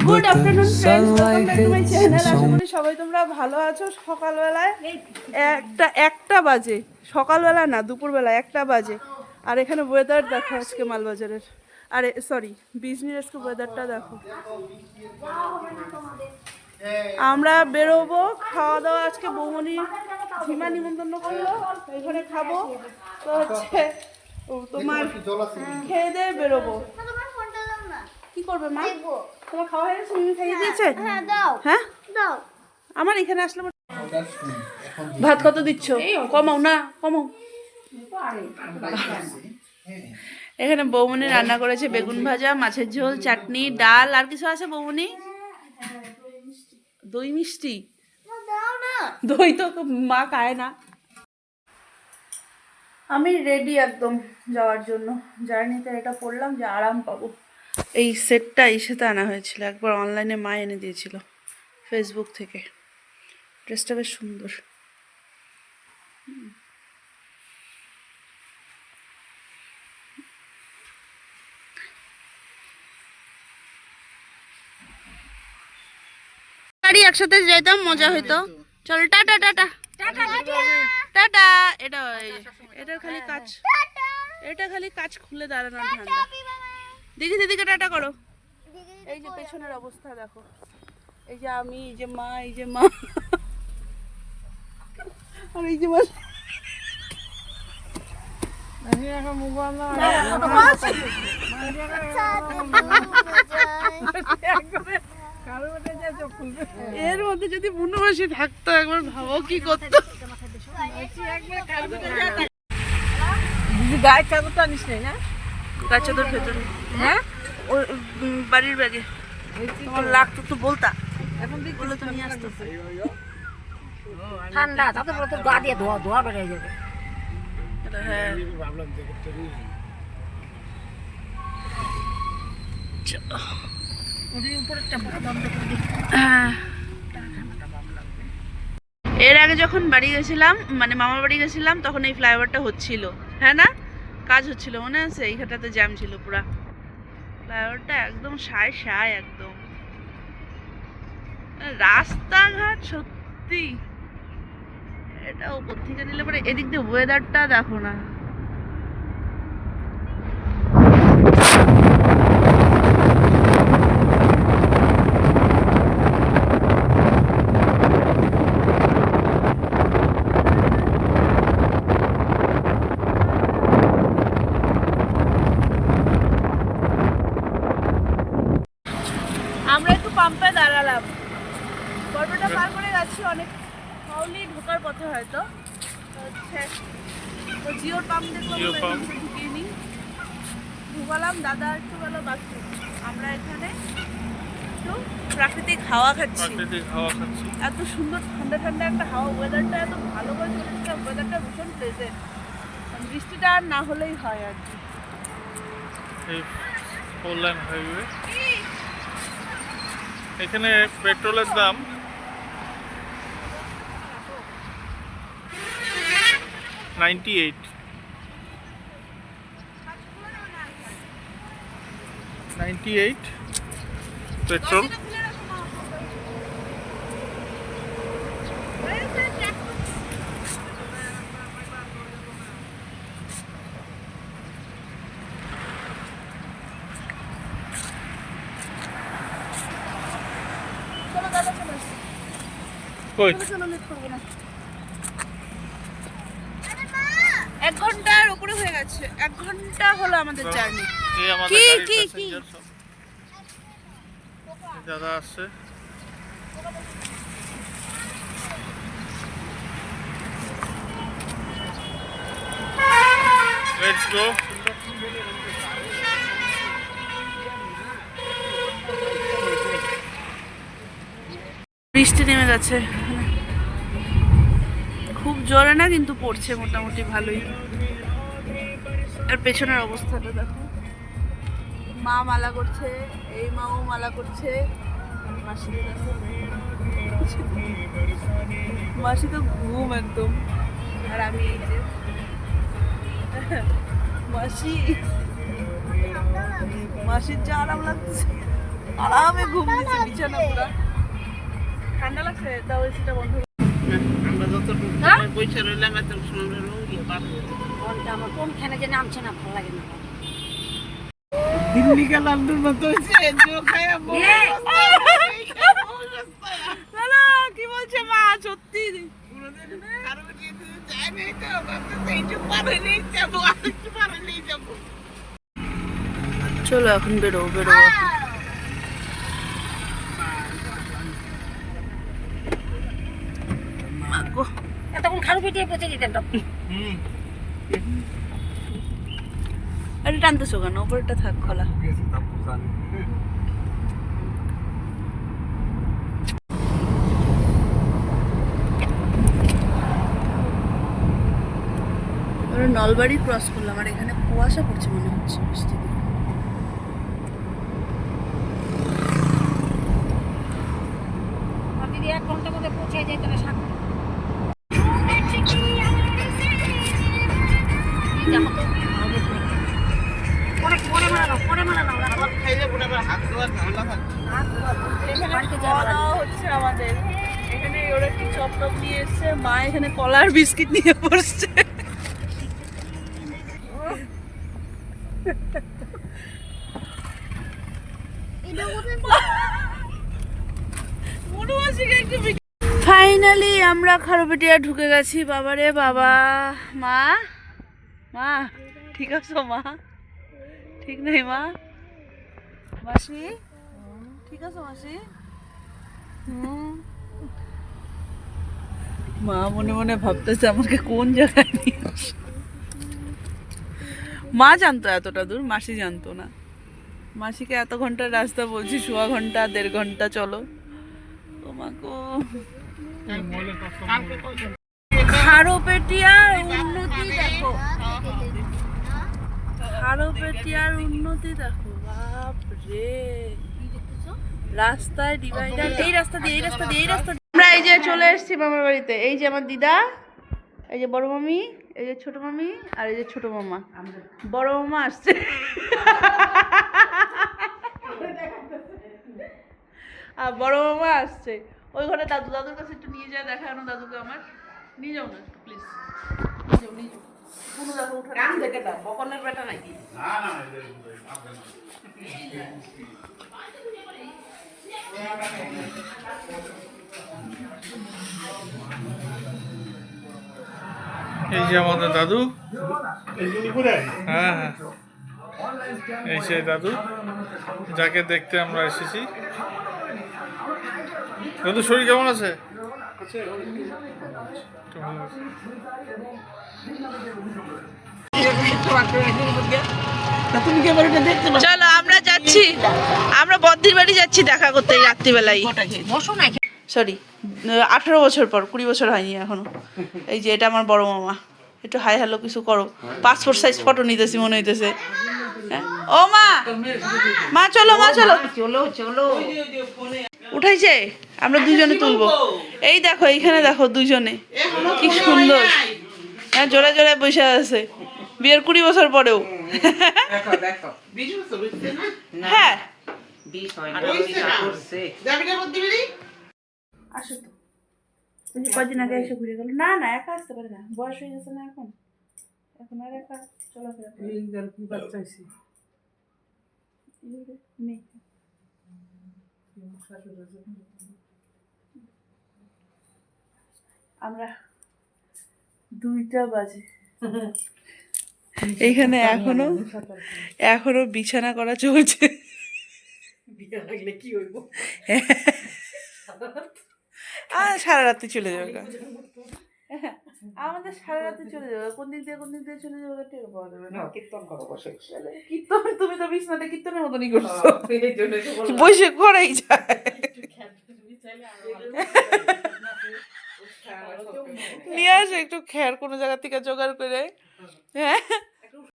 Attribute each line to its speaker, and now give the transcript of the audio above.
Speaker 1: Good afternoon friends, welcome back to my channel. আশা করি সবাই তোমরা ভালো আছো। সকালবেলায় একটা বাজে, সকালবেলা না দুপুরবেলা 1টা বাজে। আর এখানে ওয়েদার দেখো আজকে মালবাজারের, আরে সরি বিজনির আজকে ওয়েদারটা দেখো। আমরা বেরোবো, খাওয়া দাওয়া আজকে বৌমনি ঝিমা নিমন্ত্রণ করলো, এখানে খাবো। তো হচ্ছে তোমার খেয়ে দিয়ে বেরোবো। কি করবে মা? তোমার খাওয়া হয়ে গেছে? মিমি খাইয়ে দিয়েছে? হ্যাঁ দাও। আমার এখানে আসলে ভাত কত দিচ্ছ? কমাও না, কমাও। এখানে বৌমনি রান্না করেছে বেগুন ভাজা, মাছের ঝোল, চাটনি, ডাল। আর কিছু আছে বৌমনি? দই মিষ্টি। দই তো মা খায় না। আমি রেডি একদম যাওয়ার জন্য। জার্নিতে এটা পড়লাম যে আরাম পাবো। এই সেটটা সাথে আনা হয়েছিল, একবার অনলাইনে মা এনে দিয়েছিল ফেসবুক থেকে। ড্রেসটা বেশ সুন্দর। গাড়ি একসাথে যেতাম, মজা হইতো। চল টাটা টাটা টাটা। এটার খালি কাজ, এটা খালি কাজ খুলে দাঁড়ানো ঠান্ডা। দিদি দিদিকে টাটা করো। এই যে পেছনের অবস্থা দেখো, এই যে আমি, এই যে মা, এই যে মা, আর এই যে মা। এর মধ্যে যদি বুনুবাসী থাকতো একবার ভাবো কি করতো। গায়ের চাদরটা নিস না? গায়ের চাদর ভেতরে, হ্যাঁ ওই বাড়ির ব্যাগে। তোমার লাগতো তো বলতা, এখন বলে তো নিয়ে আসতো।
Speaker 2: ঠান্ডা তাতে বলে তো গা দিয়ে ধোয়া ধোয়া বেড়ে যাবে।
Speaker 1: হ্যাঁ এর আগে যখন বাড়ি গেছিলাম, মানে মামার বাড়ি গেছিলাম, তখন এই ফ্লাইওভারটা হচ্ছিল, হ্যাঁ না কাজ হচ্ছিল, মনে আছে? এইখানটাতে জ্যাম ছিল পুরা। ফ্লাইওভারটা একদম সায় সায়, একদম রাস্তাঘাট সত্যি। এটা উপর থেকে নিলে পরে এদিক দিয়ে ওয়েদারটা দেখো না। আমরা একটু পাম্পে দাঁড়ালাম, গল্পটা পার করে যাচ্ছি, অনেক হাওলি ঢোকার পথে হয়তো হচ্ছে তো জিওর পাম্প দেখলাম, ঢুকিয়ে নিই। ঢুকালাম, দাদা একটু গেল বাথরুম। আমরা এখানে একটু প্রাকৃতিক হাওয়া খাচ্ছি। এত সুন্দর ঠান্ডা ঠান্ডা একটা হাওয়া, ওয়েদারটা এত ভালো করে চলেছে, ওয়েদারটা ভীষণ প্লেজেন্ট। বৃষ্টিটা আর না হলেই হয় আর কি।
Speaker 3: এখানে পেট্রোলের দাম 98 পেট্রোল। কই
Speaker 1: 1 ঘন্টার উপরে হয়ে গেছে, 1 ঘন্টা হলো আমাদের জার্নি।
Speaker 3: কি কি কি দাদা আসছে। Let's go.
Speaker 1: বৃষ্টি নেমে গেছে, খুব জোরে না কিন্তু পড়ছে মোটামুটি ভালোই। আর পেছনের অবস্থাটা দেখো, মা মালা করছে, এই মাও মালা করছে, মাসি দেখো, মাসি তো ঘুম একদম। আর আমি এই যে মাসি, মাসির যা আরাম লাগছে। আরামে ঘুম দিচ্ছে বিছানা পুরো। ঠান্ডা লাগছে, তাও এসিটা বন্ধ করে।
Speaker 4: আমরা যতটুকু
Speaker 2: হ্যাঁ?
Speaker 4: পয়সা রইলাম এত সুন্দর
Speaker 2: মনটা আমার কোনখানে যে নামছে না, ভালো লাগে না।
Speaker 4: দিল্লি কালান্ডুর মতো হয়েছে খায়
Speaker 1: না, কি বলছে মা? সত্যি চলো এখন বেরোবো।
Speaker 2: এতক্ষণ খারু পিটিয়ে পচে দিতেন তো।
Speaker 1: আরে টানতেছো কেন? উপরটা থাক খোলা। আমরা নলবাড়ি ক্রস করলাম আর এখানে কুয়াশা পড়ছে মনে হচ্ছে বৃষ্টি দিয়ে।
Speaker 2: দিদি 1 ঘন্টার মধ্যে পৌঁছে যায় তাহলে সাত। দেখো তো, পরে মারা নাও, পরে মারা নাও, রাখো।
Speaker 4: হাত ধোয়া ঝামেলা থাকে।
Speaker 1: এখানে
Speaker 2: বাড়িতে যাওয়া
Speaker 1: খাওয়া দাওয়া হচ্ছে আমাদের। এখানে ওরা কি চপ টপ নিয়ে এসছে, মা এখানে কলার বিস্কিট নিয়ে বসছে। ফাইনালি আমরা খারুপেটিয়া ঢুকে গেছি। বাবারে বাবা। মা, মা ঠিক আছো? মা ঠিক নেই? মা, মাসি ঠিক আছো? মাসি মা মনে মনে ভাবতেছে আমাকে কোন জায়গায় নিয়ে আসে। মা জানতো এতটা দূর, মাসি জানতো না। মাসিকে এত ঘন্টার রাস্তা বলছি, 1.5 ঘন্টা 1.5 ঘন্টা চলো। ও মা গো। খারুপেটিয়ার উন্নতি দেখো, খারুপেটিয়ার উন্নতি দেখো। বাপ রে, রাস্তায় ডিভাইডার। এই রাস্তা দিয়ে, এই রাস্তা দিয়ে, এই রাস্তা দিয়ে আমরা এই যে চলে এসেছি মামার বাড়িতে। এই যে আমার দিদা, এই যে বড় মামি, এই যে ছোট মামি, আর এই যে ছোট মামা। বড় মামা আসছে। আর বড় মামা আসছে। ওই ঘরে দাদু, দাদুর কাছে একটু নিয়ে যায়, দেখানো দাদুকে আমার। নিয়ে যাও না প্লিজ, নিয়ে যাও, নিয়ে যাও। কোনো দাদু উঠা
Speaker 4: কান দেখে দাও, বকনের বেটা নাকি?
Speaker 3: এই যে আমাদের দাদু। হ্যাঁ হ্যাঁ, এই সেই দাদু যাকে দেখতে আমরা এসেছি। দাদু শরীর কেমন আছে? একটু ভালো আছে।
Speaker 4: তুমি কি বাড়িটা দেখতে পাচ্ছ?
Speaker 1: চলো আমরা যাচ্ছি, আমরা বদ্দির বাড়ি যাচ্ছি দেখা করতে এই রাত্রিবেলায়।
Speaker 2: বসো না।
Speaker 1: সরি, 18 বছর পর, 20 বছর হয়নি এখনো। এই যে এটা আমার বড় মামা। একটু হাই হ্যালো কিছু করো। পাসপোর্ট সাইজ ফটো নিতেছি মনে হইতেছে। হ্যাঁ? ও মা, মা চলো, মা চলো।
Speaker 2: চলো চলো।
Speaker 1: উঠাইছে, আমরা দুজনে তুলবো। এই দেখো, এইখানে দেখো দুজনে কি সুন্দর। হ্যাঁ, জোড়া জোড়ায় বসে আছে বিয়ের 20 বছর পরেও।
Speaker 4: দেখো দেখো, বিজু তো বুঝতে না?
Speaker 1: হ্যাঁ,
Speaker 4: 20 হয় না, 20 করছে। যাবি না বদ্দি বাড়ি?
Speaker 1: আসো তো। ওই যে কদিন আগে এসে ঘুরে গেল। না না, একা আসতে পারে না, বয়স হয়ে গেছে না এখন। এখন আর একা চলাফেরা করে
Speaker 4: এই গেল কি বাচ্চা হইছে?
Speaker 1: মেয়ে। আমরা 2টা বাজে এইখানে এখনো বিছানা করা চলছে।
Speaker 4: বিয়ে লাগলে কি হইব?
Speaker 1: সারা রাত্রি চলে যাবে গা। আমাদের সারা রাত্রি চলে যাবে, কোন দিক দিয়ে চলে যাবে টের পাওয়া যাবে না।
Speaker 4: না, কীর্তন করো বসে।
Speaker 1: কীর্তন, তুমি তো বিছনাতে কীর্তনের মতনই করছো।
Speaker 4: এই জন্য তো বললাম।
Speaker 1: বসে করেই যায়। নিয়ে আসো একটু খ্যার কোনো জায়গা থেকে জোগাড় করে। হ্যাঁ